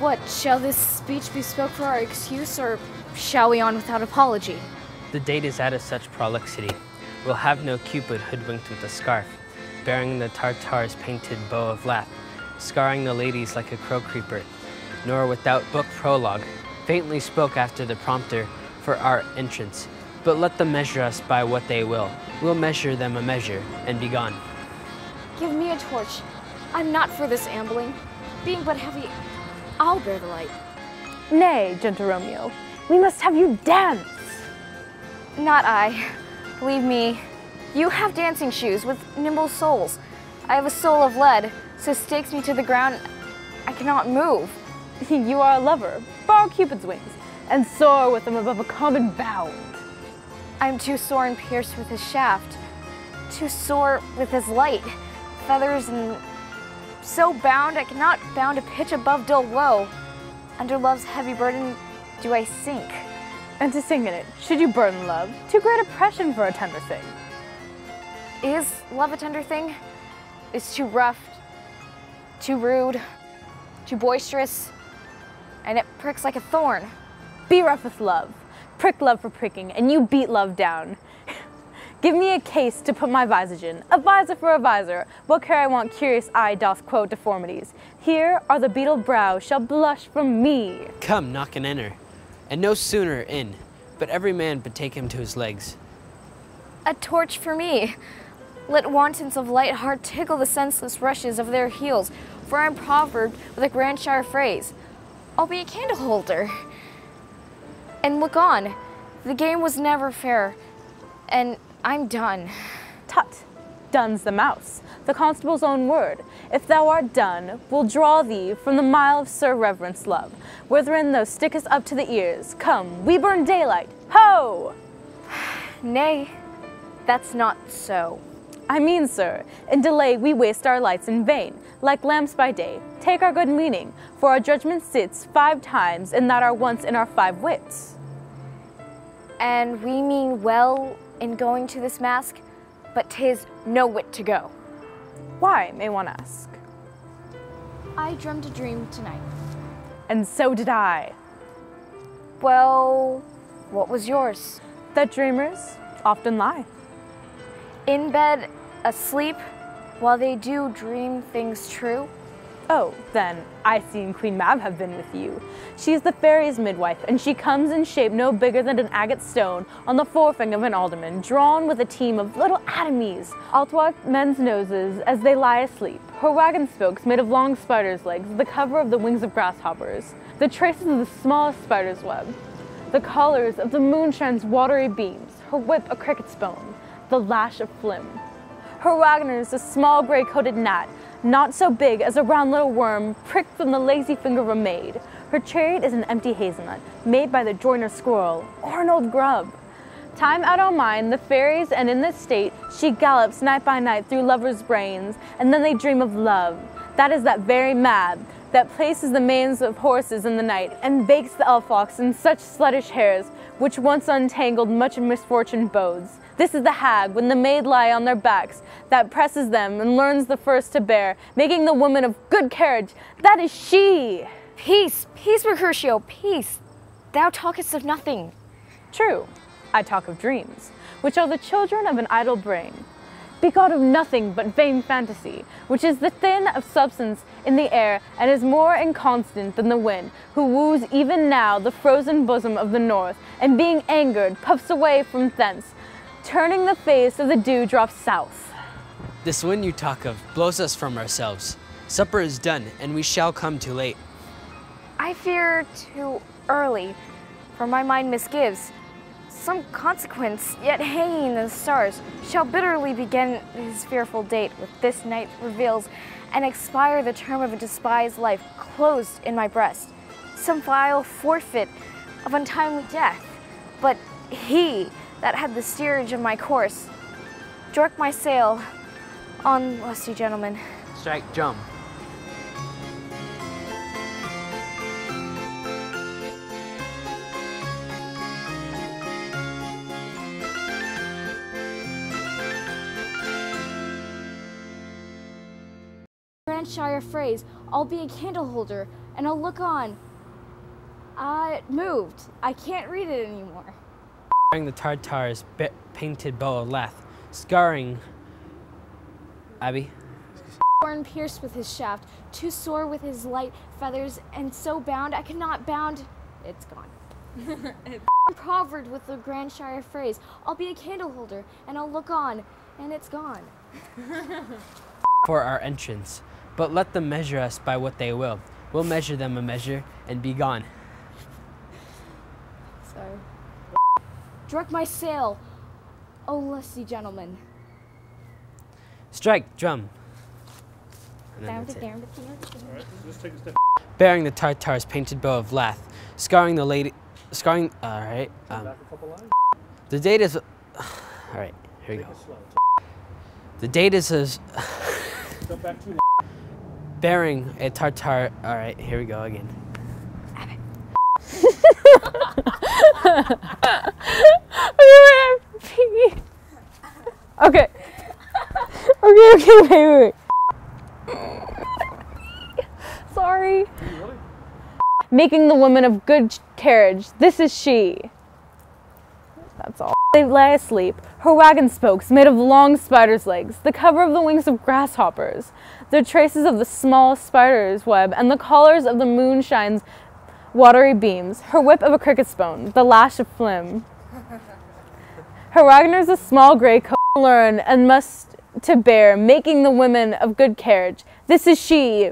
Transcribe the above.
What, shall this speech be spoke for our excuse, or shall we on without apology? The date is out of such prolixity. We'll have no Cupid hoodwinked with a scarf, bearing the Tartar's painted bow of lath, scarring the ladies like a crow creeper, nor without book prologue, faintly spoke after the prompter for our entrance. But let them measure us by what they will. We'll measure them a measure, and be gone. Give me a torch. I'm not for this ambling. Being but heavy, I'll bear the light. Nay, gentle Romeo, we must have you dance. Not I. Believe me, you have dancing shoes with nimble soles. I have a soul of lead, so stakes me to the ground, I cannot move. You are a lover. Borrow Cupid's wings, and soar with them above a common bound. I'm too sore and pierced with his shaft, too sore with his light, feathers, and so bound I cannot bound a pitch above dull woe. Under love's heavy burden do I sink. And to sing in it, should you burden love, too great oppression for a tender thing. Is love a tender thing? Is too rough, too rude, too boisterous, and it pricks like a thorn. Be rough with love, prick love for pricking, and you beat love down. Give me a case to put my visage in, a visor for a visor. What care I want curious eye doth quote deformities. Here are the beetled brow shall blush from me. Come, knock and enter, and no sooner in, but every man betake him to his legs. A torch for me. Let wantons of light heart tickle the senseless rushes of their heels, for I'm proverbed with a grandshire phrase. I'll be a candle holder. And look on, the game was never fair, and I'm done. Tut, done's the mouse, the constable's own word. If thou art done, we'll draw thee from the mile of Sir Reverence love, wherein thou stickest up to the ears. Come, we burn daylight, ho! Nay, that's not so. I mean, sir, in delay we waste our lights in vain, like lamps by day. Take our good meaning, for our judgment sits 5 times, and that are once in our 5 wits. And we mean well in going to this mask, but 'tis no wit to go. Why, may one ask? I dreamed a dream tonight. And so did I. Well, what was yours? That dreamers often lie. In bed, asleep, while they do dream things true? Oh, then, I seen Queen Mab have been with you. She's the fairy's midwife, and she comes in shape no bigger than an agate stone on the forefinger of an alderman, drawn with a team of little atomies, athwart men's noses as they lie asleep. Her wagon spokes made of long spiders' legs, the cover of the wings of grasshoppers, the traces of the smallest spider's web, the colors of the moonshine's watery beams, her whip a cricket's bone, the lash of phlegm. Her wagoner's a small gray-coated gnat, not so big as a round little worm pricked from the lazy finger of a maid. Her chariot is an empty hazelnut, made by the joiner's squirrel, or an old grub. Time out on mine, the fairies, and in this state, she gallops night by night through lovers' brains, and then they dream of love. That is that very Mab, that places the manes of horses in the night, and bakes the elf-locks in such sluttish hairs, which once untangled much misfortune bodes. This is the hag, when the maid lie on their backs, that presses them and learns the first to bear, making the woman of good carriage. That is she! Peace, peace, Mercutio, peace. Thou talkest of nothing. True, I talk of dreams, which are the children of an idle brain, begot of nothing but vain fantasy, which is the thin of substance in the air, and is more inconstant than the wind, who woos even now the frozen bosom of the north, and being angered, puffs away from thence, turning the face of the dewdrop south. This wind you talk of blows us from ourselves. Supper is done, and we shall come too late. I fear too early, for my mind misgives. Some consequence, yet hanging in the stars, shall bitterly begin his fearful date with this night reveals, and expire the term of a despised life closed in my breast. Some vile forfeit of untimely death, but he that had the steerage of my course, direct my sail on, lusty gentlemen. Strike jump. Grandshire phrase, I'll be a candle holder, and I'll look on. It moved. I can't read it anymore. Bearing the Tartar's painted bow of lath, scarring Abby. Thorn pierced with his shaft, too sore with his light feathers, and so bound I could not bound. It's gone. Proverb with the Grandshire phrase, I'll be a candle holder, and I'll look on, and it's gone. For our entrance, but let them measure us by what they will. We'll measure them a measure and be gone. Sorry. Direct my sail, O lusty gentlemen. Strike, drum. And then that's it. Alright, just take a step. Bearing the Tartar's painted bow of lath, scarring the lady, alright. Back a couple lines. The date is, alright, here we Take go. it slow. The date is Go back too long. bearing a Tartar, alright, here we go again. Okay. Okay, wait. Sorry. You really? Making the woman of good carriage, this is she. That's all. They lay asleep, her wagon spokes made of long spider's legs, the cover of the wings of grasshoppers, the traces of the small spider's web, and the collars of the moonshine's watery beams, her whip of a cricket's bone, the lash of phlegm. Her wagoner's a small grey coat, learn and must to bear, making the women of good carriage. This is she.